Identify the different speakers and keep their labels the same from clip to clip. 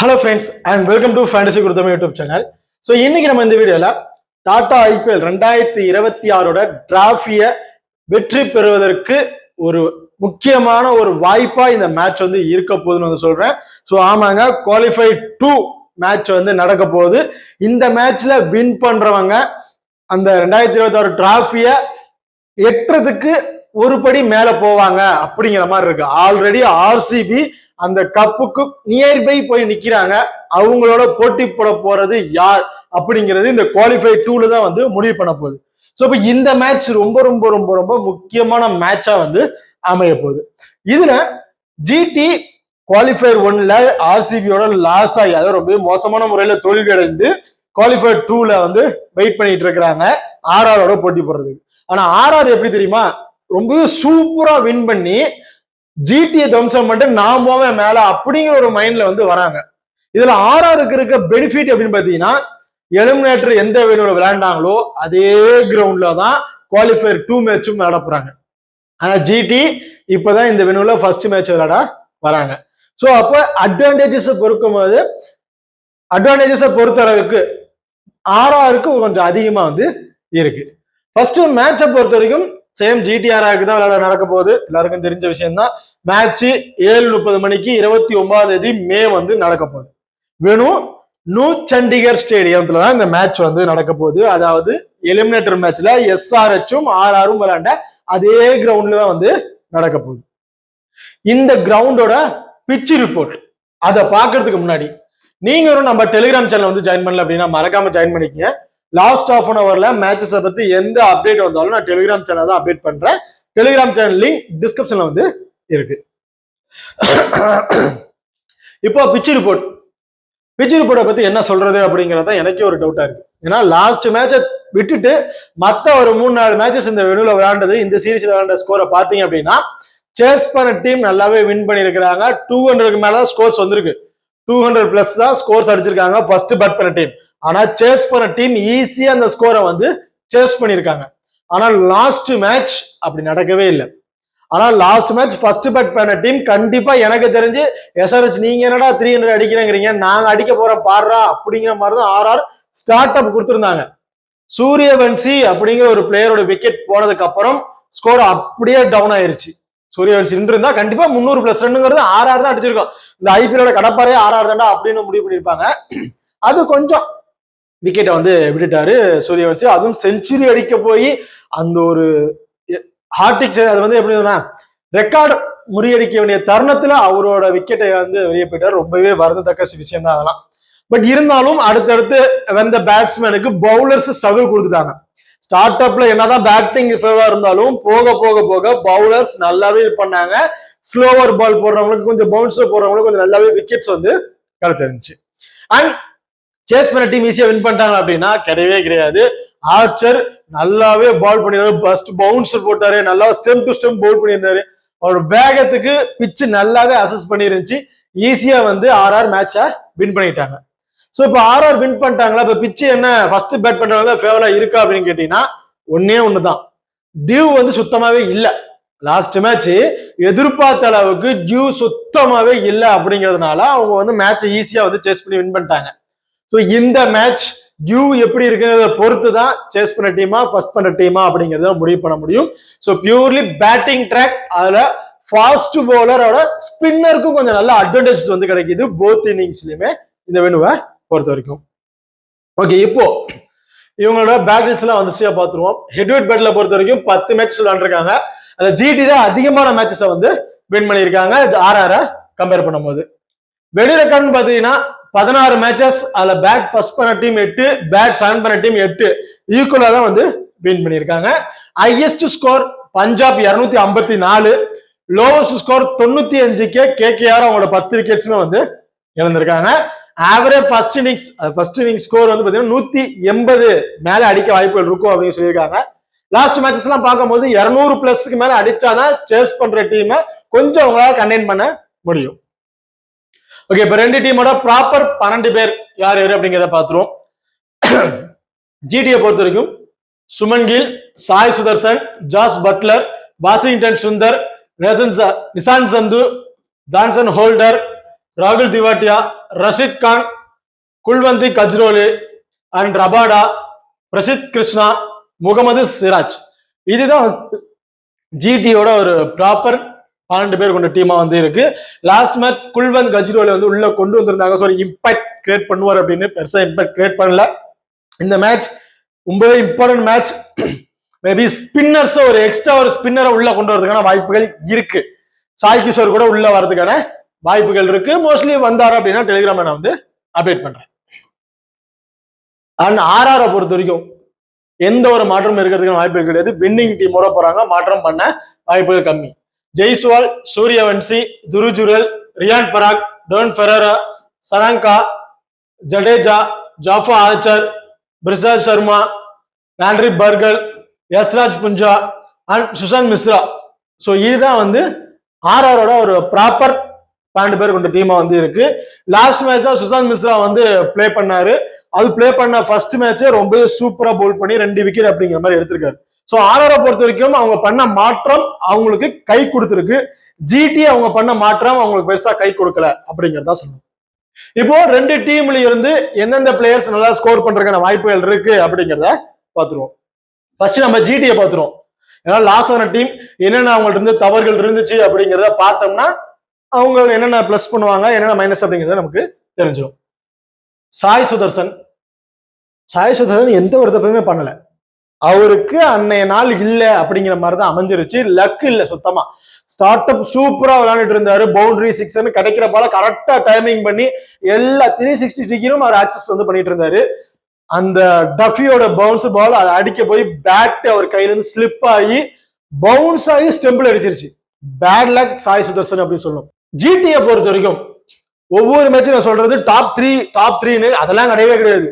Speaker 1: Hello friends and welcome to fantasy குருதம் YouTube channel. So இன்னைக்கு நம்ம இந்த வீடியோல டாடா ஐபிஎல் 2026 டிராஃபியை வெற்றி பெறுவதற்கு ஒரு முக்கியமான ஒரு வாய்ப்பா இந்த மேட்ச் வந்து இருக்க போகுதுன்னு வந்து சொல்றேன். ஸோ ஆமாங்க, குவாலிஃபை 2 மேட்ச் வந்து நடக்க போகுது. இந்த மேட்ச்ல வின் பண்றவங்க அந்த 2026 டிராஃபியை எட்டுறதுக்கு ஒரு படி மேல போவாங்க அப்படிங்கிற மாதிரி இருக்கு. ஆல்ரெடி ஆர்சிபி அந்த கப்புக்கு நியர்பை போய் நிக்கிறாங்க. அவங்களோட போட்டி போட போறது யார் அப்படிங்கிறது இந்த குவாலிஃபை 2ல தான் வந்து முடிவு பண்ண போகுது. ஸோ இப்போ இந்த மேட்ச் ரொம்ப ரொம்ப ரொம்ப ரொம்ப முக்கியமான மேட்சா வந்து அமைய போகுது. இதுல ஜிடி குவாலிஃபயர் 1ல ஆர்சிபியோட லாஸ் ஆகி, அதாவது ரொம்ப மோசமான முறையில தோல்வி அடைந்து குவாலிஃபயர் 2ல வந்து வெயிட் பண்ணிட்டு இருக்கிறாங்க ஆர்ஆரோட போட்டி போடுறதுக்கு. ஆனா ஆர்ஆர் எப்படி தெரியுமா, ரொம்பவே சூப்பரா வின் பண்ணி ஜிடியை தம்சம் பண்ணிட்டு நான் போவேன் மேல அப்படிங்கிற ஒரு மைண்ட்ல வந்து வராங்க. இதுல ஆர்ஆருக்கு இருக்க பெனிஃபிட் அப்படின்னு பாத்தீங்கன்னா, எலிமினேட்டர் எந்த வேணுல விளையாண்டாங்களோ அதே கிரவுண்ட்ல தான் குவாலிஃபயர் 2 மேட்சும் விளையாட போறாங்க. ஆனா ஜிடி இப்பதான் இந்த வேணுல ஃபர்ஸ்ட் மேட்ச் விளையாட வராங்க. ஸோ அப்ப அட்வான்டேஜஸ் பொறுத்த அளவுக்கு ஆர்ஆருக்கு கொஞ்சம் அதிகமா வந்து இருக்கு. ஃபர்ஸ்ட் மேட்சை பொறுத்த வரைக்கும் சேம் ஜிடிஆருக்கு தான் விளையாட நடக்க போகுது. எல்லாருக்கும் தெரிஞ்ச விஷயம் தான். மேட்ச் 7:30 மணிக்கு 29 மே வந்து நடக்க போகுது. வெறும் நியூ சண்டிகர் ஸ்டேடியத்துல தான் இந்த மேட்ச் வந்து நடக்க போகுது. அதாவது எலிமினேட்டர் மேட்ச்ல எஸ்ஆர்எச்சும் ஆர்ஆரும் விளையாண்ட அதே கிரவுண்ட்ல தான் வந்து நடக்க போகுது. இந்த கிரவுண்டோட பிட்ச் ரிப்போர்ட் அதை பாக்குறதுக்கு முன்னாடி நீங்களும் நம்ம டெலிகிராம் சேனல் வந்து ஜாயின் பண்ணல அப்படின்னா மறக்காம ஜாயின் பண்ணிக்கங்க. லாஸ்ட் ஆஃப் அன் அவர்ல மேட்சஸை பத்தி எந்த அப்டேட் வந்தாலும் நான் டெலிகிராம் சேனல் தான் அப்டேட் பண்றேன். டெலிகிராம் சேனல் லிங்க் டிஸ்கிரிப்ஷன்ல வந்து இருக்கு. இப்போ பிட்ச் ரிப்போர்ட்டை பத்தி என்ன சொல்றது அப்படிங்கறத எனக்கே ஒரு டவுட்டா இருக்கு. ஏன்னா லாஸ்ட் மேட்சை விட்டுட்டு மத்த ஒரு 3-4 மேட்சஸ் இந்த வெனுல விளையாண்டது, இந்த சீரீஸ்ல விளையாண்ட ஸ்கோரை பாத்தீங்க அப்படின்னா, சேஸ் பண்ண டீம் நல்லாவே வின் பண்ணிருக்கிறாங்க. 200க்கு மேல ஸ்கோர்ஸ் வந்திருக்கு. 200+ தான் ஸ்கோர்ஸ் அடிச்சிருக்காங்க ஃபர்ஸ்ட் பேட் பண்ண டீம். ஆனா சேஸ் பண்ண டீம் ஈஸியா அந்த ஸ்கோரை வந்து சேஸ் பண்ணிருக்காங்க. ஆனால் லாஸ்ட் மேட்ச் அப்படி நடக்கவே இல்லை. ஆனால் லாஸ்ட் மேட்ச் ஃபர்ஸ்ட் பேட் பண்ண டீம் கண்டிப்பா எனக்கு தெரிஞ்சு எஸ்ஆர்எச் நீங்க என்னடா 300 அடிக்கிறேங்கிறீங்க, நாங்க அடிக்க போறோம் பாடுறா அப்படிங்கிற மாதிரிதான் ஆர்ஆர் ஸ்டார்ட் அப் கொடுத்திருந்தாங்க. சூரியவன்சி அப்படிங்கிற ஒரு பிளேயரோட விக்கெட் போனதுக்கு அப்புறம் ஸ்கோர் அப்படியே டவுன் ஆயிருச்சு. சூரியவன்சி இருந்தா கண்டிப்பா 300+ ரன்னுங்கிறது ஆர்ஆர் தான் அடிச்சிருக்கோம். இந்த ஐபிஎலோட கடப்பாரே ஆர்ஆர் தாண்டா அப்படின்னு முடிவு பண்ணிருப்பாங்க. அது கொஞ்சம் விக்கெட்டை வந்து விட்டுட்டாரு சூரியவன்சி. அதுவும் செஞ்சுரி அடிக்க போய் அந்த ஒரு ஹார்டிக் அது வந்து எப்படின்னா ரெக்கார்டு முறியடிக்க வேண்டிய தருணத்துல அவரோட விக்கெட்டை வந்து வெளியே போயிட்டார். ரொம்பவே வருந்தத்தக்க விஷயம் தான் அதெல்லாம். பட் இருந்தாலும் அடுத்தடுத்து வந்த பேட்ஸ்மேனுக்கு பவுலர்ஸ் ஸ்ட்ரகிள் கொடுத்துட்டாங்க. ஸ்டார்ட் அப்ல என்னதான் பேட்டிங் ஃபேவரா இருந்தாலும் போக போக போக பவுலர்ஸ் நல்லாவே இது பண்ணாங்க. ஸ்லோவர் பால் போடுறவங்களுக்கு, கொஞ்சம் பவுன்சர் போடுறவங்களுக்கு கொஞ்சம் நல்லாவே விக்கெட்ஸ் வந்து கிடைச்சிருந்துச்சு. அண்ட் சேஸ் பண்ண டீம் ஈஸியா வின் பண்ணிட்டாங்க அப்படின்னா கிடையவே கிடையாது. ஆர்ச்சர் நல்லாவே பால் பண்ணிருந்தாரு, பஸ்ட் பவுன்சர் போட்டாரு, நல்லா ஸ்டெம் டு ஸ்டெம் பவுல் பண்ணியிருந்தாரு. அவர் வேகத்துக்கு பிச்சு நல்லாவே அசஸ் பண்ணிருந்துச்சு. ஈஸியா வந்து ஆர்ஆர் மேட்சை வின் பண்ணிட்டாங்க. ஸோ இப்போ ஆர்ஆர் வின் பண்ணிட்டாங்களா, இப்போ பிச்சு என்ன ஃபர்ஸ்ட் பேட் பண்றவங்க ஃபேவரா இருக்கா அப்படின்னு கேட்டீங்கன்னா ஒண்ணுதான், டியூ வந்து சுத்தமாவே இல்லை. லாஸ்ட் மேட்ச் எதிர்பார்த்த அளவுக்கு டியூ சுத்தமாவே இல்லை அப்படிங்கிறதுனால அவங்க வந்து மேட்சை ஈஸியா வந்து சேஸ் பண்ணி வின் பண்ணிட்டாங்க. ஸோ இந்த மேட்ச் டியூ எப்படி இருக்குங்கிறத பொறுத்து தான் சேஸ் பண்ண டீமா ஃபர்ஸ்ட் பண்ண டீமா அப்படிங்கிறத முடிவு பண்ண முடியும். ஸோ பியூர்லி பேட்டிங் ட்ராக், அதுல ஃபாஸ்ட் பவுலரோட ஸ்பின்னருக்கும் கொஞ்சம் நல்ல அட்வான்டேஜஸ் வந்து கிடைக்குது போத் இன்னிங்ஸ்லயுமே இந்த வெனுவை பொறுத்த வரைக்கும். ஓகே, இப்போ இவங்களோட பேட்டில்ஸ் எல்லாம் வந்துச்சியா பார்த்துருவோம். ஹெட்வெட் பேட்டில் பொறுத்த வரைக்கும் 10 மேட்சஸ் விளையாண்டுருக்காங்க. அந்த ஜிடி தான் அதிகமான மேட்சஸை வந்து வின் பண்ணியிருக்காங்க ஆர்ஆரை கம்பேர் பண்ணும்போது. வெடி ரெக்கார்ட்னு பாத்தீங்கன்னா 16 மேட்சஸ், அதுல பேட் ஃபர்ஸ்ட் பண்ண டீம் 8, பேட் செகண்ட் பண்ண டீம் 8, ஈக்குவலா தான் வந்து வின் பண்ணியிருக்காங்க. Highest score Punjab 254, lowest score 95க்கு கேகேஆர் அவங்களோட 10 விக்கெட்ஸுமே வந்து இழந்திருக்காங்க. ஆவரேஜ் ஃபர்ஸ்ட் இன்னிங்ஸ் ஸ்கோர் வந்து பாத்தீங்கன்னா 180 மேல அடிக்க வாய்ப்புகள் இருக்கும் அப்படின்னு சொல்லியிருக்காங்க. லாஸ்ட் மேட்சஸ் எல்லாம் பார்க்கும்போது 200+ மேல அடிச்சாதான் சேஸ் பண்ற டீமை கொஞ்சம் அவங்களால கண்டெயின் பண்ண முடியும். ஓகே, இப்ப ரெண்டு டீமோட ப்ராப்பர் 12 பேர் யார் யாரு அப்படிங்கிறத பாத்துருவோம். ஜிடியை பொறுத்த வரைக்கும் Shubman Gill, Sai Sudharsan, Jos Buttler, Washington Sundar, Nishant Sindhu, Jason Holder, ராகுல் திவாட்டியா, ரஷித் கான், குல்வந்தி கஜ்ரோலு அண்ட் ரபாடா, பிரசித் கிருஷ்ணா, முகமது சிராஜ். இதுதான் ஜிடியோட ஒரு ப்ராப்பர் 12 பேர் கொண்ட டீமா வந்து இருக்கு. லாஸ்ட் மேட்ச் குல்வந்த் கஜ்ரோலை வந்து உள்ள கொண்டு வந்திருந்தாங்க. ஸோ இம்பாக்ட் கிரியேட் பண்ணுவார் அப்படின்னு பெருசா இம்பாக்ட் கிரியேட் பண்ணல. இந்த மேட்ச் ரொம்பவே இம்பார்ட்டன்ட் மேட்ச். மேபி ஸ்பின்னர்ஸ் ஒரு எக்ஸ்ட்ரா ஒரு ஸ்பின்னரை உள்ள கொண்டு வரதுக்கான வாய்ப்புகள் இருக்கு. சாய் கிஷோர் கூட உள்ள வரதுக்கான வாய்ப்புகள் இருக்கு. மோஸ்ட்லி வந்தாரு அப்படின்னா டெலிகிராம்ல நான் வந்து அப்டேட் பண்றேன். அண்ட் ஆர்ஆரை பொறுத்த வரைக்கும் எந்த ஒரு மாற்றமும் இருக்கிறதுக்கான வாய்ப்புகள் கிடையாது. வின்னிங் டீமோட போறாங்க, மாற்றம் பண்ண வாய்ப்புகள் கம்மி. Jaiswal, Suryavanshi, துருஜுரல், Ryan Barack, tone ஃபெரரா, சனங்கா, Jadeja, ஜாஃபா Archer, பிரிசாஜ் Sharma, Andre பர்கல், Yasraj புஞ்சா and Sushant Mishra. So இதுதான் வந்து ஆர்ஆரோட ஒரு ப்ராப்பர் 12 பேர் கொண்ட டீமா வந்து இருக்கு. லாஸ்ட் மேட்ச் தான் சுஷாந்த் மிஸ்ரா வந்து பிளே பண்ணாரு. அது பிளே பண்ண ஃபர்ஸ்ட் மேட்சே ரொம்ப சூப்பரா போல் பண்ணி 2 விக்கெட் அப்படிங்கிற மாதிரி எடுத்திருக்காரு. ஸோ ஆர்ஆரை பொறுத்த வரைக்கும் அவங்க பண்ண மாற்றம் அவங்களுக்கு கை கொடுத்துருக்கு. ஜிடி அவங்க பண்ண மாற்றம் அவங்களுக்கு பெருசா கை கொடுக்கல அப்படிங்கிறதா சொல்லணும். இப்போ 2 டீம்ல இருந்து எந்தெந்த பிளேயர்ஸ் நல்லா ஸ்கோர் பண்றதுக்கான வாய்ப்புகள் இருக்கு அப்படிங்கிறத பாத்துருவோம். ஃபர்ஸ்ட் நம்ம ஜிடியை பாத்துருவோம். ஏன்னா லாஸ் ஆன டீம் என்னென்ன அவங்கள்ட்ட இருந்து தவறுகள் இருந்துச்சு அப்படிங்கிறத பார்த்தோம்னா அவங்க என்னென்ன பிளஸ் பண்ணுவாங்க, என்னென்ன மைனஸ் அப்படிங்கிறத நமக்கு தெரிஞ்சிடும். சாய் சுதர்சன் எந்த ஒரு தப்புமே பண்ணல. அவருக்கு அன்னைய நாள் இல்ல அப்படிங்கிற மாதிரிதான் அமைஞ்சிருச்சு. லக் இல்ல சுத்தமா. ஸ்டார்ட் அப் சூப்பரா விளையாண்டுட்டு இருந்தாரு. பவுண்டரி 6 கிடைக்கிற பால கரெக்டா டைமிங் பண்ணி எல்லா 360 டிகிரியும் அவர் ஆக்சஸ் வந்து பண்ணிட்டு இருந்தாரு. அந்த டஃபியோட பவுன்ஸ் பால் அதை அடிக்க போய் பேட் அவர் கையில இருந்து ஸ்லிப் ஆகி பவுன்ஸ் ஆகி ஸ்டெம்பிள் அடிச்சிருச்சு. பேட் லக் சாய் சுதர்சன் அப்படின்னு சொல்லணும். ஜிடியை பொறுத்த வரைக்கும் ஒவ்வொரு மேட்சும் நான் சொல்றது டாப் 3 அதெல்லாம் கிடையவே கிடையாது.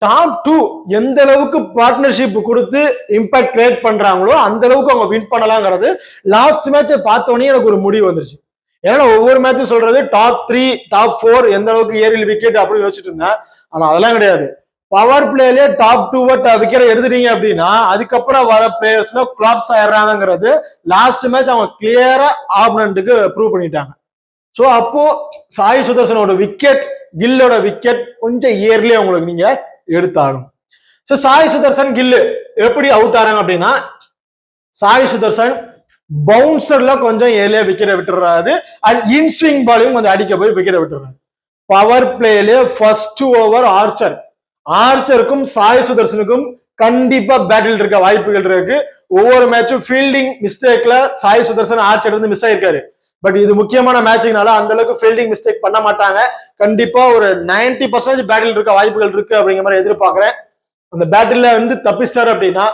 Speaker 1: டாப் 2 எந்த அளவுக்கு பார்ட்னர்ஷிப் கொடுத்து இம்பாக்ட் கிரியேட் பண்றாங்களோ அந்த அளவுக்கு அவங்க வின் பண்ணலாங்கிறது லாஸ்ட் மேட்சை பார்த்தோன்னே எனக்கு ஒரு முடிவு வந்துருச்சு. ஏன்னா ஒவ்வொரு மேட்சும் சொல்றது டாப் 3 டாப் 4 எந்த அளவுக்கு ஏரியில் விக்கெட் அப்படின்னு யோசிச்சுட்டு இருந்தேன். ஆனா அதெல்லாம் கிடையாது. பவர் பிளேலே டாப் 2 விக்கெட் எடுத்துட்டீங்க அப்படின்னா அதுக்கப்புறம் வர பிளேயர்ஸ்ல கிளாப்ஸ் ஆயிடுறாங்கிறது லாஸ்ட் மேட்ச் அவங்க கிளியரா ஆப்னண்ட்டுக்கு ப்ரூவ் பண்ணிட்டாங்க. ஸோ அப்போ சாய் சுதர்சனோட விக்கெட், கில்லோட விக்கெட் கொஞ்சம் இயர்லி அவங்களுக்கு நீங்க எடுத்தாகணும். ஸோ சாய் சுதர்சன், கில்லு எப்படி அவுட் ஆறாங்க அப்படின்னா சாய் சுதர்சன் பவுன்சர்ல கொஞ்சம் ஏர்லியா விக்கெட்டை விட்டுறாரு. அண்ட் இன்ஸ்விங் பாலையும் கொஞ்சம் அடிக்க போய் விக்கெட்டை விட்டுறாரு. பவர் பிளேல ஃபர்ஸ்ட் ஓவர் ஆர்ச்சருக்கும் சாய் சுதர்சனுக்கும் கண்டிப்பா பேட்டில் இருக்க வாய்ப்புகள் இருக்கு. ஒவ்வொரு மேட்சும் ஃபீல்டிங் மிஸ்டேக்ல சாய் சுதர்சன் ஆர்ச்சர் இருந்து மிஸ் ஆயிருக்காரு. பட் இது முக்கியமான மேட்சிங்னால அந்த அளவுக்கு ஃபீல்டிங் மிஸ்டேக் பண்ண மாட்டாங்க. கண்டிப்பா ஒரு 90% பேட்டில் இருக்க வாய்ப்புகள் இருக்கு அப்படிங்கிற மாதிரி எதிர்பார்க்கிறேன். அந்த பேட்டில் வந்து தப்பிச்சிட்டாரு அப்படின்னா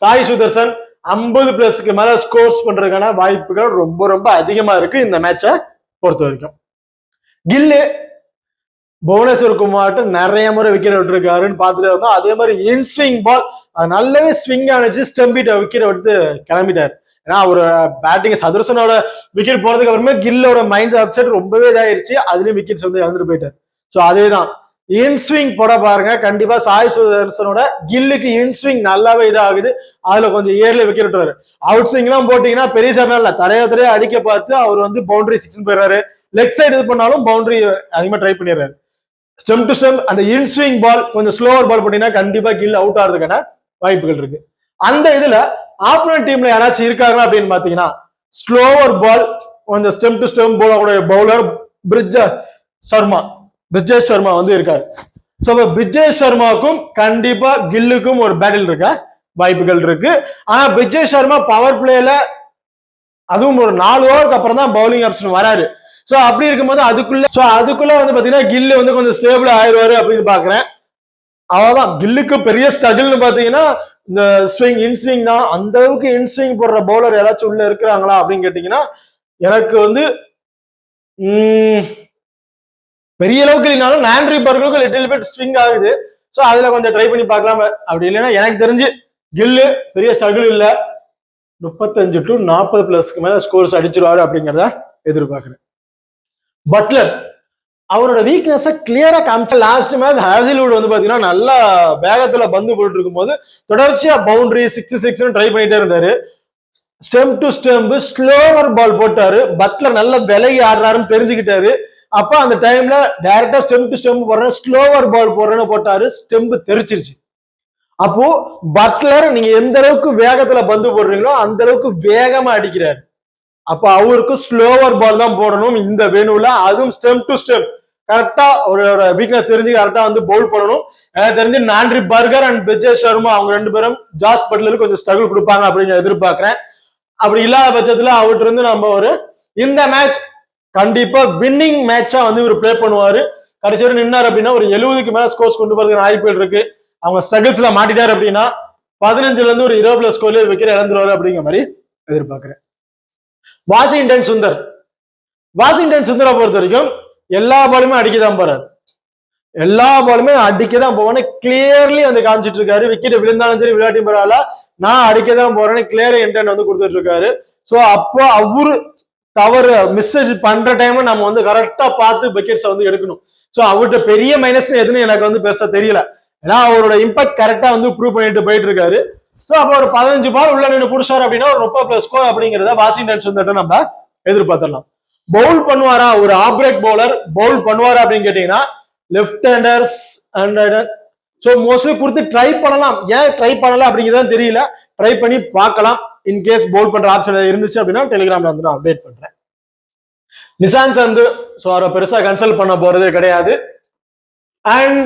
Speaker 1: சாய் சுதர்சன் 50+ மேல ஸ்கோர்ஸ் பண்றதுக்கான வாய்ப்புகள் ரொம்ப ரொம்ப அதிகமா இருக்கு இந்த மேட்சை பொறுத்த வரைக்கும். கில்லு புவனேஸ்வர் குமார்ட்டு நிறைய முறை விக்கெட் விட்டுருக்காருன்னு பார்த்துட்டு இருந்தோம். அதே மாதிரி இன்ஸ்விங் பால் அது நல்லாவே ஸ்விங் ஆனிச்சு. ஸ்டம்பிட்ட விக்கெட் விட்டு கிளம்பிட்டாரு. ஏன்னா ஒரு பேட்டிங் சதுரசனோட விக்கெட் போனதுக்கு அப்புறமே கில்லோட மைண்ட் அப்செட் ரொம்பவே இதாயிருச்சு. அதுலயும் விக்கெட்ஸ் வந்து இழந்துட்டு போயிட்டாரு. ஸோ அதேதான் இன்ஸ்விங் போட பாருங்க. கண்டிப்பா சாய் சுதர்சனோட கில்லுக்கு இன்ஸ்விங் நல்லாவே இதாகுது. அதுல கொஞ்சம் ஏர்ல விக்கெட் விட்டுறாரு. அவுட் ஸ்விங் எல்லாம் போட்டீங்கன்னா பெரிய சார் இல்ல, தரைய அடிக்க பார்த்து அவர் வந்து பவுண்டரி 6 போயிடுறாரு. லெக் சைடு இது பண்ணாலும் பவுண்டரி அதிகமா ட்ரை பண்ணிடுறாரு. ஸ்டெம் டு ஸ்டெம் அந்த இன்ஸ்விங் பால் கொஞ்சம் ஸ்லோவர் பால் போட்டீங்கன்னா கண்டிப்பா கில் அவுட் ஆகிறதுக்கான வாய்ப்புகள் இருக்கு. அந்த இதுல ஆப்போனன்ட் டீம்ல யாராச்சும் இருக்காங்க அப்படின்னு பாத்தீங்கன்னா ஸ்லோவர் பால் கொஞ்சம் ஸ்டெம் டு ஸ்டெம் போலக்கூடிய பவுலர் பிரிஜேஷ் சர்மா வந்து இருக்காரு. சோ பிரிஜேஷ் சர்மாவுக்கும் கண்டிப்பா கில்லுக்கும் ஒரு பேட்டில் இருக்க வாய்ப்புகள் இருக்கு. ஆனா பிரிஜேஷ் சர்மா பவர் பிளேல அதுவும் ஒரு 4 ஓவருக்கு அப்புறம் தான் பவுலிங் ஆப்ஷன் வராரு. சோ அப்படி இருக்கும்போது அதுக்குள்ள வந்து பாத்தீங்கன்னா கில்லு வந்து கொஞ்சம் ஸ்டேபிள் ஆயிடுவாரு அப்படின்னு பாக்குறேன். அவ்வளவுதான். கில்லுக்கு பெரிய ஸ்ட்ரகிள்னு பாத்தீங்கன்னா இந்த இன்ஸ்விங் தான். அந்த அளவுக்கு இன்ஸ்விங் போடுற பவுலர் ஏதாச்சும் உள்ள இருக்கிறாங்களா அப்படின்னு கேட்டீங்கன்னா எனக்கு வந்து பெரிய அளவுக்கு இல்லைனாலும் ஆண்ட்ரி பர்கலுக்கு லிட்டில் பிட் ஸ்விங் ஆகுது. சோ அதுல கொஞ்சம் ட்ரை பண்ணி பார்க்கலாம். அப்படி இல்லைன்னா எனக்கு தெரிஞ்சு கில்லு பெரிய ஸ்ட்ரகிள் இல்ல, 35 to 40+ மேல ஸ்கோர்ஸ் அடிச்சிருவாரு அப்படிங்கிறத எதிர்பார்க்கிறேன். பட்லர் அவரோட வீக்னஸ் கிளியரா காமிச்ச. லாஸ்ட் மேட்ச் ஹேசில்வுட் வந்து பாத்தீங்கன்னா நல்லா வேகத்துல பந்து போட்டு இருக்கும் போது தொடர்ச்சியா பவுண்டரி 6 ட்ரை பண்ணிட்டே இருந்தாரு. ஸ்டெம் டு ஸ்டெம் ஸ்லோவர் பால் போட்டாரு. பட்லர் நல்ல விலகி ஆடுறாருன்னு தெரிஞ்சுக்கிட்டாரு. அப்ப அந்த டைம்ல டைரக்டா ஸ்டெம் டு ஸ்டெம் போடுறேன், ஸ்லோவர் பால் போடுறேன்னு போட்டாரு, ஸ்டெம்பு தெரிச்சிருச்சு. அப்போ பட்லர் நீங்க எந்த அளவுக்கு வேகத்துல பந்து போடுறீங்களோ அந்த அளவுக்கு வேகமா அடிக்கிறாரு. அப்ப அவருக்கு ஸ்லோவர் பால் தான் போடணும் இந்த வேணுல, அதுவும் ஸ்டெம் டு ஸ்டெம் கரெக்டா ஒரு வீக்னஸ் தெரிஞ்சு கரெக்டா வந்து பவுல் பண்ணணும். எனக்கு தெரிஞ்சு நாண்ட்ரி பர்கர் அண்ட் விஜய் சர்மா அவங்க 2 பேரும் ஜாஸ் பட்லருக்கு கொஞ்சம் ஸ்ட்ரகிள் கொடுப்பாங்க அப்படின்னு எதிர்பார்க்கிறேன். அப்படி இல்லாத பட்சத்துல அவர்கிட்ட இருந்து நம்ம ஒரு இந்த மேட்ச் கண்டிப்பா வின்னிங் மேட்சா வந்து இவர் பிளே பண்ணுவாரு. கடைசி வரை நின்னார் அப்படின்னா ஒரு 70க்கு மேல ஸ்கோர்ஸ் கொண்டு போறதுக்கு வாய்ப்புகள் இருக்கு. அவங்க ஸ்ட்ரகிள்ஸ்ல மாட்டிட்டாரு அப்படின்னா 15ல இருந்து ஒரு 20 ஸ்கோர்ல விக்கெட் இழந்துருவாரு அப்படிங்கிற மாதிரி எதிர்பார்க்கிறேன். வாஷிங்டன் சுந்தர் பொறுத்த வரைக்கும் எல்லா பாலுமே அடிக்கதான் போறாரு, எல்லா பாலுமே அடிக்கதான் போவான்னு கிளியர்லி வந்து காமிச்சிட்டு இருக்காரு. விக்கெட் விழுந்தாலும் சரி விளையாட்டும் பரவாயில்ல, நான் அடிக்கதான் போறேன்னு கிளியர் இன்டென்ட் வந்து கொடுத்துட்டு இருக்காரு. சோ அப்போ அவரு தவறு மிஸ்ஸேஜ் பண்ற டைம் நம்ம வந்து கரெக்டா பார்த்து விக்கெட்ஸ் வந்து எடுக்கணும். சோ அவர்கிட்ட பெரிய மைனஸ் எதுன்னு எனக்கு வந்து பெருசா தெரியல, ஏன்னா அவரோட இம்பாக்ட் கரெக்டா வந்து ப்ரூவ் பண்ணிட்டு போயிட்டு இருக்காரு. சோ அப்ப ஒரு 15 பால் உள்ள நின்று புடிச்சாரு அப்படின்னா ஒரு 30+ ஸ்கோர் அப்படிங்கிறத வாஷிங்டன் சுந்தர் நம்ம எதிர்பார்த்திடலாம். பவுல் பண்ணுவாரா, ஒரு ஆஃப் பிரேக் பவுலர் பவுல் பண்ணுவாரா அப்படின்னு கேட்டீங்கன்னா left handers and so mostly கொடுத்து ட்ரை பண்ணலாம். ஏன் ட்ரை பண்ணல அப்படிங்கிறது தெரியல, ட்ரை பண்ணி பார்க்கலாம். இன்கேஸ் பவுல் பண்ற ஆப்ஷன் இருந்துச்சு அப்படின்னா டெலிகிராம்ல வந்து நான் அப்டேட் பண்றேன். நிஷாந்த் சந்து சோ அவரை பெருசா கன்சல்ட் பண்ண போறதே கிடையாது. அண்ட்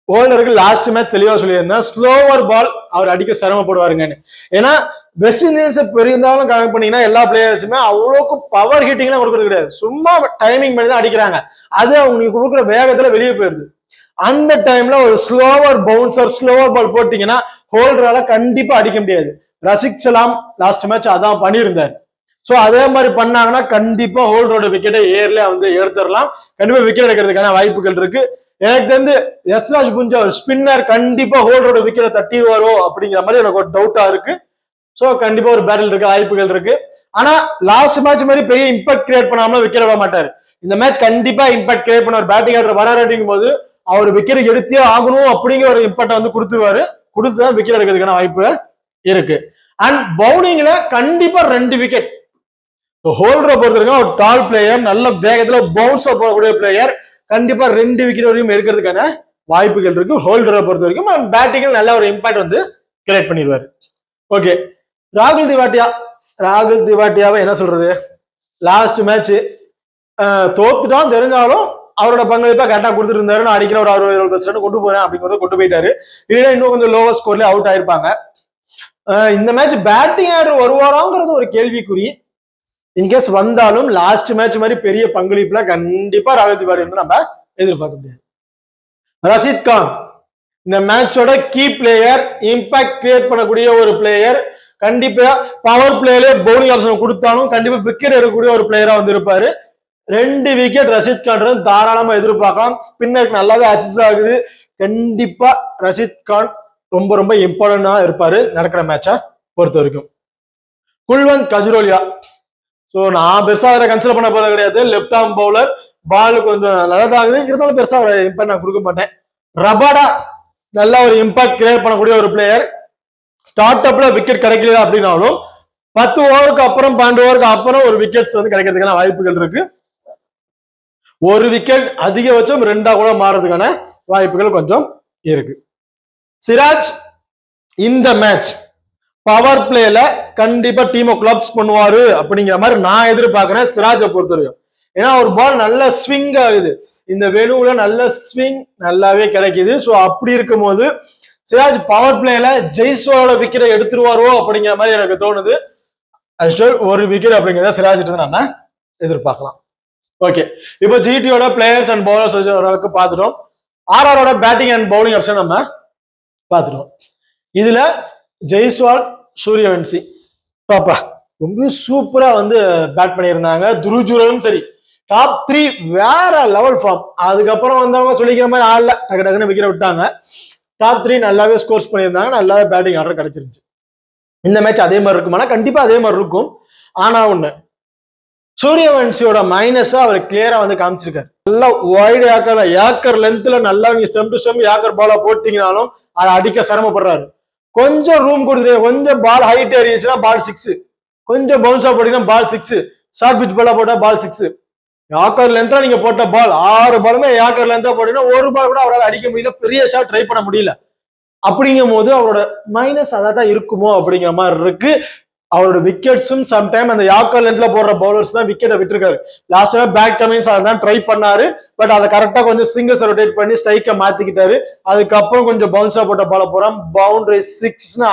Speaker 1: ஹோல்டருக்கு லாஸ்ட் மேட்ச் தெளிவா சொல்லியிருந்தேன், ஸ்லோவர் பால் அவர் அடிக்க சிரமப்படுவாருங்கன்னு. ஏன்னா வெஸ்ட் இண்டீஸ் பெரியிருந்தாலும் கனெக்ட் பண்ணீங்கன்னா எல்லா பிளேயர்ஸுமே அவ்வளோக்கு பவர் ஹிட்டிங்லாம் கொடுக்கறது கிடையாது, சும்மா டைமிங் பண்ணி தான் அடிக்கிறாங்க. அது அவங்க கொடுக்குற வேகத்துல வெளியே போயிருது. அந்த டைம்ல ஒரு ஸ்லோவர் பவுன்சர் ஸ்லோவர் பால் போட்டீங்கன்னா ஹோல்டரால கண்டிப்பா அடிக்க முடியாது. ரசிக் சலாம் லாஸ்ட் மேட்ச் அதான் பண்ணியிருந்தார். சோ அதே மாதிரி பண்ணாங்கன்னா கண்டிப்பா ஹோல்டரோட விக்கெட்டை ஏர்ல வந்து எடுத்துடலாம், கண்டிப்பா விக்கெட் எடுக்கிறதுக்கான வாய்ப்புகள் இருக்கு. எனக்கு தெரிஞ்சு யஸ்ராஜ் புஞ்சா ஒரு ஸ்பின்னர் கண்டிப்பா ஹோல்டரோட விக்கெட்டை தட்டிடுவாரோ அப்படிங்கிற மாதிரி எனக்கு ஒரு டவுட்டா இருக்கு. சோ கண்டிப்பா ஒரு பேட்டில் இருக்கு, வாய்ப்புகள் இருக்கு. ஆனா லாஸ்ட் மேட்ச் மாதிரி பெரிய இம்பாக்ட் கிரியேட் பண்ணாம விக்கெட் விட மாட்டாரு. இந்த மேட்ச் கண்டிப்பா இம்பாக்ட் கிரியேட் பண்ணுவார். பேட்டிங் ஆடுற வராடிங்கும் போது அவர் விக்கெட் எடுத்தே ஆகணும் அப்படிங்கிற ஒரு இம்பாக்ட் வந்து கொடுத்துருவாரு, கொடுத்துதான் விக்கெட் எடுக்கிறதுக்கான வாய்ப்பு இருக்கு. அண்ட் பவுலிங்ல கண்டிப்பா 2 விக்கெட். ஹோல்டரை பொறுத்த வரைக்கும் ஒரு டால் பிளேயர், நல்ல வேகத்துல பவுன்ஸ் போகக்கூடிய பிளேயர், கண்டிப்பா 2 விக்கெட் வரைக்கும் எடுக்கிறதுக்கான வாய்ப்புகள் இருக்கு ஹோல்டரை பொறுத்த வரைக்கும். பேட்டிங்ல நல்ல ஒரு இம்பாக்ட் வந்து கிரியேட் பண்ணிடுவாரு. ஓகே, ராகுல் திவாட்டியாவை என்ன சொல்றது, லாஸ்ட் மேட்ச் தோத்துட்டான் தெரிஞ்சாலும் அவரோட பங்களிப்பா கரெக்டா கொடுத்துட்டு இருந்தாரு. நான் அடிக்கிற ஒரு 60-70% கொண்டு போறேன் அப்படிங்கறத கொண்டு போயிட்டாரு. இல்லைன்னா இன்னும் கொஞ்சம் லோவர் ஸ்கோர்ல அவுட் ஆயிருப்பாங்க. இந்த மேட்ச் பேட்டிங் ஆர்டர் வருவாராங்கிறது ஒரு கேள்விக்குறி. இன்கேஸ் வந்தாலும் லாஸ்ட் மேட்ச் மாதிரி பெரிய பங்களிப்புல கண்டிப்பா ராகுல் திவாரி வந்து நம்ம எதிர்பார்க்க முடியாது. ரஷீத் கான் இந்த மேட்சோட கீ பிளேயர், இம்பாக்ட் கிரியேட் பண்ணக்கூடிய ஒரு பிளேயர், கண்டிப்பா பவர் பிளேயர்ல பவுலிங் ஆப்ஷன் கொடுத்தாலும் கண்டிப்பா விக்கெட் எடுக்கக்கூடிய ஒரு பிளேயரா வந்து இருப்பாரு. 2 விக்கெட் ரஷீத் கான் தாராளமா எதிர்பார்க்கலாம். ஸ்பின்னருக்கு நல்லாவே அசிஸ்ட் ஆகுது. கண்டிப்பா ரஷீத் கான் ரொம்ப ரொம்ப இம்பார்ட்டன்டா இருப்பாரு நடக்கிற மேட்சை பொறுத்த வரைக்கும். குல்வந்த் கஜ்ரோலியா சோ நான் பெருசா அவரை கன்சிடர் பண்ண போறது கிடையாது. லெப்ட் ஆர்ம் பவுலர், பால் கொஞ்சம் நல்லதாகுது, இருந்தாலும் பெருசா அவரை இம்பாக்ட் நான் கொடுக்க மாட்டேன். ரபாடா நல்ல ஒரு இம்பாக்ட் கிரியேட் பண்ணக்கூடிய ஒரு பிளேயர். ஸ்டார்ட் அப்ல விக்கெட் கிடைக்கல அப்படின்னாலும் 10 ஓவருக்கு அப்புறம் 12 ஓவருக்கு அப்புறம் ஒரு விக்கெட்ஸ் வந்து கிடைக்கிறதுக்கான வாய்ப்புகள் இருக்கு. ஒரு விக்கெட் அதிகபட்சம் 2ஆ கூட மாறதுக்கான வாய்ப்புகள் கொஞ்சம் இருக்கு. சிராஜ் இந்த மேட்ச் பவர் பிளேல கண்டிப்பா டீமை கொலாப்ஸ் பண்ணுவாரு அப்படிங்கிற மாதிரி நான் எதிர்பார்க்கிறேன் சிராஜை பொறுத்த வரைக்கும். ஏன்னா ஒரு பால் நல்ல ஸ்விங் ஆகுது, இந்த வெனுவுல நல்ல ஸ்விங் நல்லாவே கிடைக்குது. ஸோ அப்படி இருக்கும் போது சிராஜ் பவர் பிளேல ஜெய்ஸ்வாலோட விக்கெட்டை எடுத்துருவாரோ அப்படிங்கிற மாதிரி எனக்கு தோணுது. ஒரு விக்கெட் அப்படிங்கிறத சிராஜ் நம்ம எதிர்பார்க்கலாம். ஓகே, இப்போ ஜிடியோட பிளேயர்ஸ் அண்ட் பவுலர்ஸ் ஓரளவுக்கு பார்த்துட்டோம். ஆர்ஆரோட பேட்டிங் அண்ட் பவுலிங் ஆப்ஷன் நம்ம பார்த்துட்டோம். இதுல ஜெய்ஸ்வால், சூரியவன்சி பாப்பா ரொம்ப சூப்பரா வந்து பேட் பண்ணியிருந்தாங்க. துருஜுரலும் சரி, டாப் 3 வேற லெவல் ஃபார்ம். அதுக்கப்புறம் வந்தவங்க சொல்லிக்கிற மாதிரி ஆடல, டக்கு டக்குன்னு விக்கெட் விட்டாங்க. டாப் 3 நல்லாவே ஸ்கோர்ஸ் பண்ணியிருந்தாங்க, நல்லாவே பேட்டிங் ஆர்டர் கிடைச்சிருந்துச்சு. இந்த மேட்ச் அதே மாதிரி இருக்குமானா கண்டிப்பா அதே மாதிரி இருக்கும். ஆனா ஒண்ணு, சூரியவன்சியோட மைனஸா அவர் கிளியரா வந்து காமிச்சிருக்காரு. நல்லா வைடு ஏக்கர் லென்த்ல நல்லா நீங்க ஸ்டெம் டு ஸ்டெம் ஏக்கர் பாலா போட்டீங்கனாலும் அதை அடிக்க சிரமப்படுறாரு. கொஞ்சம் ரூம் கொடுத்துரு, கொஞ்சம் பால் ஹைட் ஏறிச்சுன்னா பால் 6, கொஞ்சம் பவுன்ஸா போட்டீங்கன்னா பால் 6, ஷார்ட் பிச் பாலா போட்டா பால் 6. யாக்கர் லென்த்தா நீங்க போட்ட பால் 6 பாலுமே யாக்கர் லென்த்தா போட்டீங்கன்னா ஒரு பால் கூட அவரால் அடிக்க முடியல, பெரிய ஷாட் ட்ரை பண்ண முடியல. அப்படிங்கும் போது அவரோட மைனஸ் அதான் இருக்குமோ அப்படிங்கிற மாதிரி இருக்கு. அவரோட விக்கெட்ஸும் சம்டைம் அந்த யாக்கர் லென்த்ல போடுற பவுலர்ஸ் தான் விக்கெட்டை விட்டுருக்காரு. லாஸ்ட் டைம் பேக் கமின்ஸ் அதான் ட்ரை பண்ணாரு, பட் அதை கரெக்டா கொஞ்சம் சிங்கிள்ஸ் ரொட்டேட் பண்ணி ஸ்ட்ரைக்கை மாத்திக்கிட்டாரு. அதுக்கப்புறம் கொஞ்சம் பவுன்ஸா போட்ட பால போறான், பவுண்டரி 6னா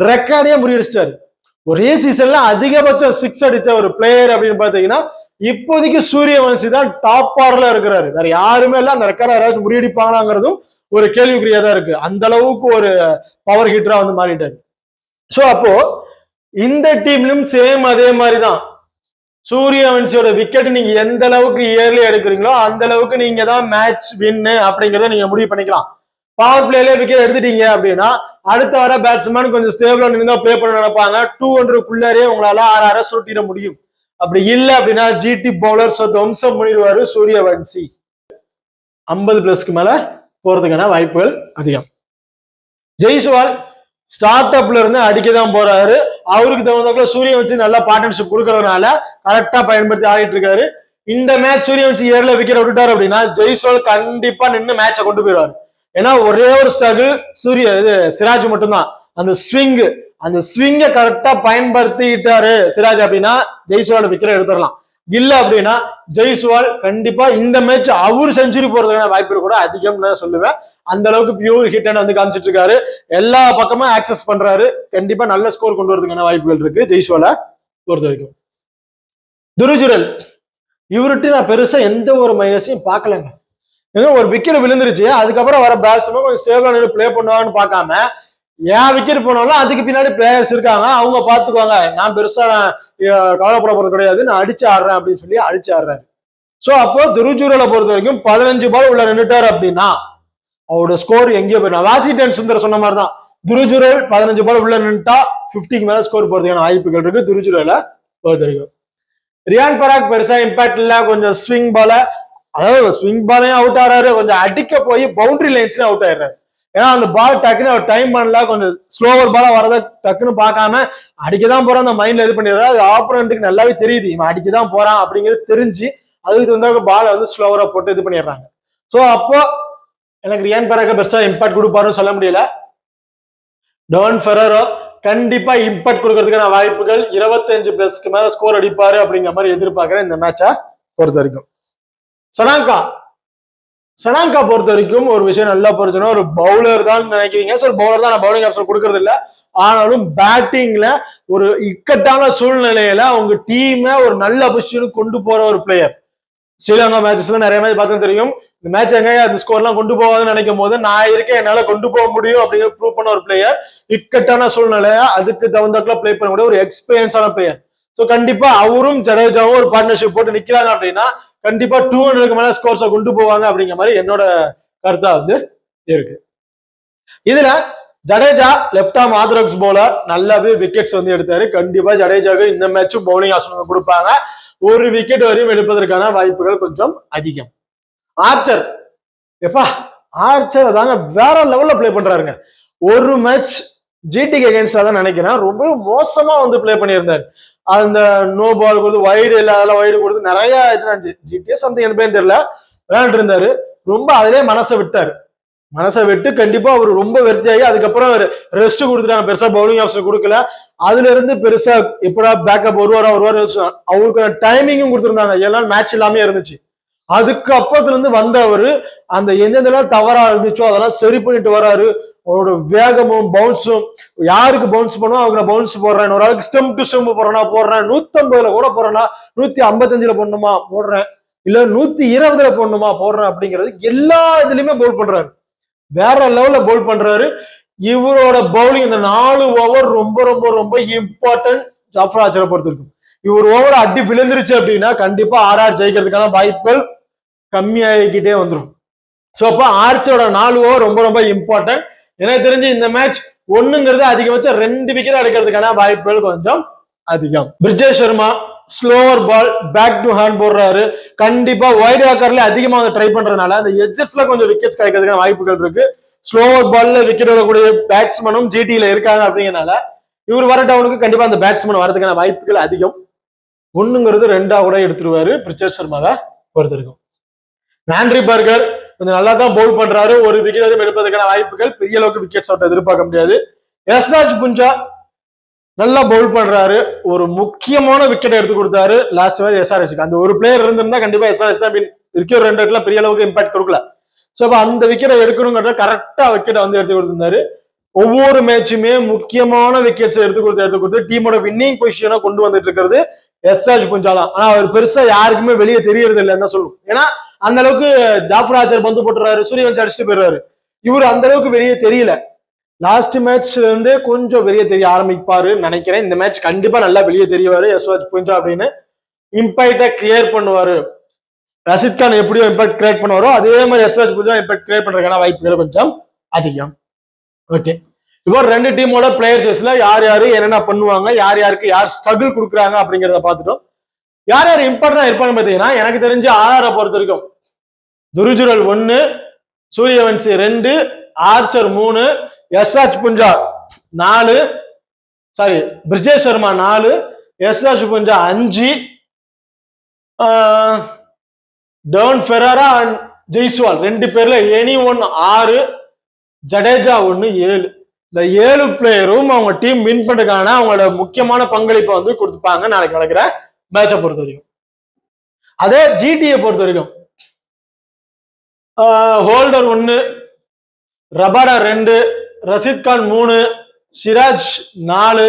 Speaker 1: ரெக்கார்டே முறியடிச்சிட்டாரு. ஒரே சீசன்ல அதிகபட்சம் 6 அடிச்ச ஒரு பிளேயர் அப்படின்னு பாத்தீங்கன்னா இப்போதைக்கு சூரியவன்சி தான் டாப் ஆர்டர்ல இருக்கிறாரு. வேற யாருமே இல்ல அந்த ரெக்கார்டை யாராச்சும் முறியடிப்பாங்களாங்கிறதும் ஒரு கேள்விக்குறியா தான் இருக்கு. அந்த அளவுக்கு ஒரு பவர் ஹிட்டரா வந்து மாறிட்டாரு. சோ அப்போ இந்த டீம்லயும் சேம் அதே மாதிரிதான். சூரியவன்சியோட விக்கெட் நீங்க எந்த அளவுக்கு இயர்லி எடுக்கிறீங்களோ அந்த அளவுக்கு நீங்க தான் மேட்ச் வின்னு அப்படிங்கறத நீங்க முடிவு பண்ணிக்கலாம். பவர் பிளேல விக்கெட் எடுத்துட்டீங்க அப்படின்னா அடுத்த வர பேட்ஸ்மேன் கொஞ்சம் ஸ்டேபிளா நின்று பிளே பண்ண நினைப்பாங்க. 200க்குள்ளே உங்களால 6 சுட்டிட முடியும். அப்படி இல்லை அப்படின்னா ஜிடி பவுலர்ஸ் துவம்சம் பண்ணிடுவாரு சூரியவன்சி. 50+ மேல போறதுக்கான வாய்ப்புகள் அதிகம். ஜெய்ஸ்வால் ஸ்டார்ட் அப்ல இருந்து அடிக்கதான் போறாரு. அவருக்கு தகுந்த சூரியவன்சி நல்லா பார்ட்னர்ஷிப் கொடுக்கறதுனால கரெக்டா பயன்படுத்தி ஆடிட்டு இருக்காரு. இந்த மேட்ச் சூரியவன்சி ஏர்ல விக்கெட் விட்டுட்டாரு அப்படின்னா ஜெய்ஸ்வால் கண்டிப்பா நின்று மேட்சை கொண்டு போயிடுவாரு. ஏன்னா ஒரே ஒரு ஸ்ட்ரகிள் சிராஜ் மட்டும்தான். அந்த ஸ்விங்கை கரெக்டா பயன்படுத்திட்டாரு சிராஜ் அப்படின்னா ஜெய்ஸ்வால் விக்கெட் எடுத்துடலாம். இல்ல அப்படின்னா ஜெய்ஸ்வால் கண்டிப்பா இந்த மேட்ச் அவரு செஞ்சுரி போறதுக்கான வாய்ப்பு கூட அதிகம் சொல்லுவேன். அந்த அளவுக்கு பியூர் ஹிட் வந்து காமிச்சிட்டு இருக்காரு, எல்லா பக்கமும் ஆக்சஸ் பண்றாரு. கண்டிப்பா நல்ல ஸ்கோர் கொண்டு வரதுக்கான வாய்ப்புகள் இருக்கு ஜெய்ஸ்வால பொறுத்த வரைக்கும். துருஜுரல் இவர்கிட்ட நான் பெருசா எந்த ஒரு மைனஸையும் பார்க்கலங்க. ஏன்னா ஒரு விக்கெட் விழுந்துருச்சு, அதுக்கப்புறம் வர பேட்ஸ்மேன் கொஞ்சம் ஸ்டேபிளா பிளே பண்ணுவாங்கன்னு பார்க்காம ஏன் விக்கெட் போனாலும் அதுக்கு பின்னாடி பிளேயர்ஸ் இருக்காங்க, அவங்க பாத்துக்குவாங்க, நான் பெருசா கவலைப்பட போறது கிடையாது, நான் அடிச்சு ஆடுறேன் அப்படின்னு சொல்லி அடிச்சு ஆடுறாரு. சோ அப்போ துருஜுரலை பொறுத்த வரைக்கும் 15 பால் உள்ள நின்றுட்டாரு அப்படின்னா அவரோட ஸ்கோர் எங்கேயோ போயிடும். வாஷிங்டன் சுந்தர் சொன்ன மாதிரிதான் துருஜுரல் 15 பால் உள்ள நின்றுட்டா 50க்கு மேல ஸ்கோர் போறதுக்கான வாய்ப்புகள் இருக்கு துருஜுரலை பொறுத்த வரைக்கும். ரியான் பராக் பெருசா இம்பாக்ட் இல்ல, கொஞ்சம் ஸ்விங் பால, அதாவது ஸ்விங் பாலையும் அவுட் ஆறாரு, கொஞ்சம் அடிக்க போய் பவுண்டரி லைன்ஸ்லயும் அவுட் ஆயிடுறாரு. ஏன்னா அந்த பால் டக்குன்னு அவர் டைம் பண்ணல, கொஞ்சம் ஸ்லோவர் பாலா வரத டக்குன்னு பார்க்காம அடிக்கதான் போறான் அந்த மைண்ட்ல இது பண்ணிடுறாரு. அது ஆப்போனன்ட்டுக்கு நல்லாவே தெரியுது இவன் அடிக்கதான் போறான் அப்படிங்கிறது தெரிஞ்சு அதுக்கு வந்து பாலை வந்து ஸ்லோவரா போட்டு இது பண்ணிடுறாங்க. சோ அப்போ எனக்கு ரியான் பராக பெருசா இம்பாக்ட் கொடுப்பாருன்னு சொல்ல முடியல. டோன் ஃபெரரோ கண்டிப்பா இம்பாக்ட் கொடுக்கறதுக்கான வாய்ப்புகள் 25+ மேல ஸ்கோர் அடிப்பாரு அப்படிங்கிற மாதிரி எதிர்பார்க்கிறேன் இந்த மேட்சை பொறுத்த வரைக்கும். சனாங்கா பொறுத்த வரைக்கும் ஒரு விஷயம் நல்லா புரிஞ்சுக்கணும், ஒரு பவுலர் தான் நினைக்கிறீங்க. ஸோ பவுலர் தான், நான் பவுலிங் ஆப்ஷன் கொடுக்கறது இல்லை. ஆனாலும் பேட்டிங்ல ஒரு இக்கட்டான சூழ்நிலையில அவங்க டீமை ஒரு நல்ல பொசிஷனுக்கு கொண்டு போற ஒரு பிளேயர். ஸ்ரீலங்கா மேட்சஸ்ல நிறைய மேட்ச் பார்த்தா தெரியும், இந்த மேட்ச் எங்க அந்த ஸ்கோர்லாம் கொண்டு போவாதுன்னு நினைக்கும் போது நான் இருக்கேன், என்னால கொண்டு போக முடியும் அப்படிங்கிற ப்ரூவ் பண்ண ஒரு பிளேயர். இக்கட்டான சூழ்நிலையா அதுக்கு தகுந்தாக்குல பிளே பண்ணக்கூடிய ஒரு எக்ஸ்பீரியன்ஸான பிளேயர். ஸோ கண்டிப்பா அவரும் ஜடேஜாவும் ஒரு பார்ட்னர்ஷிப் போட்டு நிக்கிறாங்க அப்படின்னா கண்டிப்பா 200க்கு மேல ஸ்கோர்ஸை கொண்டு போவாங்க அப்படிங்கிற மாதிரி என்னோட கருத்தா வந்து இருக்கு. இதுல Jadeja left arm orthodox bowler நல்லாவே விக்கெட்ஸ் வந்து எடுத்தாரு. கண்டிப்பா ஜடேஜாவுக்கு இந்த மேட்சும் பவுலிங் ஆப்ஷன் கொடுப்பாங்க, ஒரு விக்கெட் வரையும் எடுப்பதற்கான வாய்ப்புகள் கொஞ்சம் அதிகம். ஆர்ச்சர் அதாங்க வேற லெவல்ல பிளே பண்றாருங்க. ஒரு மேட்ச் ஜிடிக்கு அகைன்ஸ்டா தான் நினைக்கிறேன் ரொம்ப மோசமா வந்து பிளே பண்ணியிருந்தாரு. அந்த நோ பால் கொடுத்து வைடு இல்லாத வைடு கொடுத்து நிறைய ஜிடிஏ சம்திங் என்ன பேர் தெரியல விளையாண்டு இருந்தாரு. ரொம்ப அதிலே மனசை விட்டு கண்டிப்பா அவர் ரொம்ப வெற்றியாகி அதுக்கப்புறம் ரெஸ்ட் கொடுத்துட்டாங்க, பெருசா பவுலிங் ஆப்ஷன் கொடுக்கல. அதுல இருந்து பெருசா எப்படா பேக்கப் வருவாரா அவருக்கு டைமிங்கும் கொடுத்துருந்தாங்க, ஏன்னா மேட்ச் இல்லாம இருந்துச்சு. அதுக்கு அப்புறத்துல இருந்து வந்தவர் அந்த எந்தெந்தெல்லாம் தவறா இருந்துச்சோ அதெல்லாம் சரி பண்ணிட்டு வராரு. அவரோட வேகமும் பவுன்ஸும், யாருக்கு பவுன்ஸ் பண்ணுவோம் அவங்க பவுன்ஸ் போடுறேன், ஒரு ஆளுக்கு ஸ்டெம் டு ஸ்டெம் போடுறேன், 150ல கூட போடுறேன்னா 155ல போடணுமா போடுறேன், இல்ல 120ல போடணுமா போடுறேன் அப்படிங்கிறது எல்லா இதுலயுமே பவுல் பண்றாரு, வேற லெவல்ல பவுல் பண்றாரு. இவரோட பவுலிங் இந்த 4 ஓவர் ரொம்ப ரொம்ப ரொம்ப இம்பார்ட்டன்ட் ஜாஃப்ரா ஆர்ச்சரை பொறுத்திருக்கும். இவர் ஓவர் அடி விழுந்துருச்சு அப்படின்னா கண்டிப்பா ஆர்ஆர் ஜெயிக்கிறதுக்கான வாய்ப்புகள் கம்மியாகிக்கிட்டே வந்துடும். சோ அப்ப ஆர்ச்சரோட 4 ஓவர் ரொம்ப ரொம்ப இம்பார்ட்டன்ட். எனக்கு தெரிஞ்சு இந்த மேட்ச் 1ங்கிறது அதிகபட்சம் 2 விக்கெட் எடுக்கிறதுக்கான வாய்ப்புகள் கொஞ்சம் அதிகம். Brijesh Sharma slower ball back to hand போடுறாரு, கண்டிப்பா வைட் ஆக்கர்ல அதிகமா ட்ரை பண்றதுனால அந்த எட்ஜஸ்ல கொஞ்சம் விக்கெட்ஸ் கிடைக்கிறதுக்கான வாய்ப்புகள் இருக்கு. ஸ்லோவர் பால்ல விக்கெட் விடக்கூடிய பேட்ஸ்மேனும் ஜிடியில இருக்காங்க அப்படிங்கிறனால இவர் வர டவுனுக்கு கண்டிப்பா அந்த பேட்ஸ்மேன் வரதுக்கான வாய்ப்புகள் அதிகம். 1ங்கிறது 2ஆ கூட எடுத்துருவாரு பிரிஜேஷ் சர்மாவை பொறுத்த வரைக்கும். ஆண்ட்ரி பர்கர் கொஞ்சம் நல்லா தான் பவுல் பண்றாரு, ஒரு விக்கெட் எடுப்பதற்கான வாய்ப்புகள், பெரிய அளவுக்கு விக்கெட் ஷாட் எதிர்பார்க்க முடியாது. யஸ்ராஜ் புஞ்சா நல்லா பவுல் பண்றாரு, ஒரு முக்கியமான விக்கெட் எடுத்து கொடுத்தாரு லாஸ்ட் மேட்ச் எஸ்ஆர்எஸ்க்கு. அந்த ஒரு பிளேயர் இருந்திருந்தா கண்டிப்பா எஸ்ஆர்எஸ் தான் இருக்கிற 2 இடத்துல பெரிய அளவுக்கு இம்பாக்ட் கொடுக்கல. சோ அப்ப அந்த விக்கெட்டை எடுக்கணுங்கிறத கரெக்டா விக்கெட்டை வந்து எடுத்து கொடுத்திருந்தாரு. ஒவ்வொரு மேட்சுமே முக்கியமான விக்கெட்ஸ் எடுத்து கொடுத்து டீமோட வின்னிங் பொசிஷனை கொண்டு வந்துட்டு இருக்கிறது எஸ்ராஜ் புஞ்சா தான். ஆனா அவர் பெருசா யாருக்குமே வெளியே தெரியறது இல்லைன்னு தான் சொல்லும். ஏன்னா அந்த அளவுக்கு ஜாஃபர் ஆச்சர் பந்து போட்டுறாரு, சூரியவன்ஷி அடிச்சுட்டு போயிடுறாரு. இவர் அந்த அளவுக்கு வெளியே தெரியல. லாஸ்ட் மேட்ச்ல இருந்தே கொஞ்சம் வெளியே தெரிய ஆரம்பிப்பாருன்னு நினைக்கிறேன். இந்த மேட்ச் கண்டிப்பா நல்லா வெளியே தெரியவாரு யஸ்ராஜ் புஞ்சா அப்படின்னு. இம்பாக்டை கிளியர் பண்ணுவாரு. ரஷித் கான் எப்படியோ இம்பாக்ட் கிரியேட் பண்ணுவாரோ அதே மாதிரி யஸ்ராஜ் புஞ்சா இம்பாக்ட் கிரியேட் பண்றதுக்கான வாய்ப்புகள் கொஞ்சம் அதிகம். ஓகே, இப்போ 2 டீமோட பிளேயர்ஸ்ல யார் யாரு என்னென்ன பண்ணுவாங்க, யார் யாருக்கு யார் ஸ்ட்ரகிள் கொடுக்குறாங்க அப்படிங்கிறத பார்த்துட்டோம். யார் யார் இம்பார்ட்டன்டா இருப்பாங்க பாத்தீங்கன்னா, எனக்கு தெரிஞ்சு ஆர்ஆரை பொறுத்த வரைக்கும் துருஜுரல் 1, Suryavanshi 2, Archer 3, Yasraj புஞ்சா 4, sorry Brijesh Sharma 4, Yasraj புஞ்சா 5, turn Ferrara and Jaiswal 2 பேர்ல எனி ஒன் 6, ஜடேஜா 1 7. இந்த 7 பிளேயரும் அவங்க டீம் வின் பண்றதுக்கான அவங்களோட முக்கியமான பங்களிப்பை வந்து கொடுத்துப்பாங்க நாளைக்கு நடக்கிற மேட்சை பொறுத்த வரைக்கும். அதே ஜிடியை பொறுத்த வரைக்கும் Holder 1, Rabada 2, Rashid Khan 3, Siraj 4,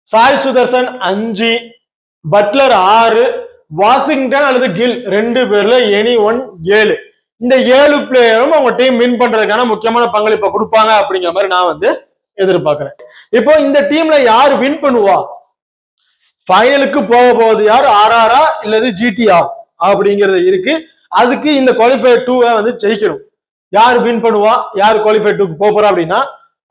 Speaker 1: Sai Sudharsan 5, Buttler 6, Washington அல்லது கில் 2 பேர்ல எனி ஒன் 7. இந்த 7 பிளேயரும் அவங்க டீம் வின் பண்றதுக்கான முக்கியமான பங்களிப்பை கொடுப்பாங்க அப்படிங்கிற மாதிரி நான் வந்து எதிர்பார்க்கிறேன். இப்போ இந்த டீம்ல யார் வின் பண்ணுவா, ஃபைனலுக்கு போவது யார், ஆர்ஆரா இல்லது ஜிடிஆ அப்படிங்கிறது இருக்கு. அதுக்கு இந்த குவாலிஃபயர் 2 வந்து ஜெயிக்கணும். யார் வின் பண்ணுவா, யார் குவாலிஃபயர் 2 போறா அப்படின்னா,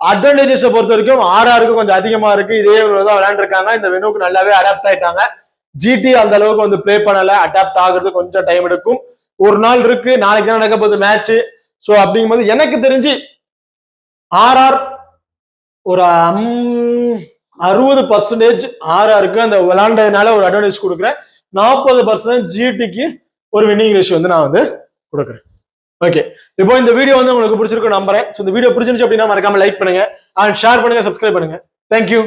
Speaker 1: அட்வான்டேஜஸ் பொறுத்த வரைக்கும் ஆர்ஆருக்கு கொஞ்சம் அதிகமா இருக்கு. இதே தான் விளையாண்டுருக்காங்க, இந்த வெனுக்கு நல்லாவே அடாப்ட் ஆயிட்டாங்க. ஜிடி அந்த அளவுக்கு வந்து பிளே பண்ணல, அடாப்ட் ஆகுறது கொஞ்சம் டைம் எடுக்கும். ஒரு நாள் இருக்கு, நாளைக்கு தான் நடக்க போகுது மேட்ச். ஸோ அப்படிங்கும்போது எனக்கு தெரிஞ்சு ஆர்ஆர் ஒரு 60% ஆர்ஆருக்கு அந்த விளையாண்டதுனால ஒரு அட்வான்டேஜ் கொடுக்குறேன். 40% ஜிடிக்கு ஒரு வின்னிங் ரேஷியோ வந்து நான் வந்து கொடுக்குறேன். ஓகே, இப்போ இந்த வீடியோ வந்து உங்களுக்கு பிடிச்சிருக்கும் நம்புறேன். ஸோ இந்த வீடியோ பிடிச்சிருந்துச்சு அப்படின்னா மறக்காம லைக் பண்ணுங்க அண்ட் ஷேர் பண்ணுங்க, சப்ஸ்கிரைப் பண்ணுங்க. தேங்க்யூ.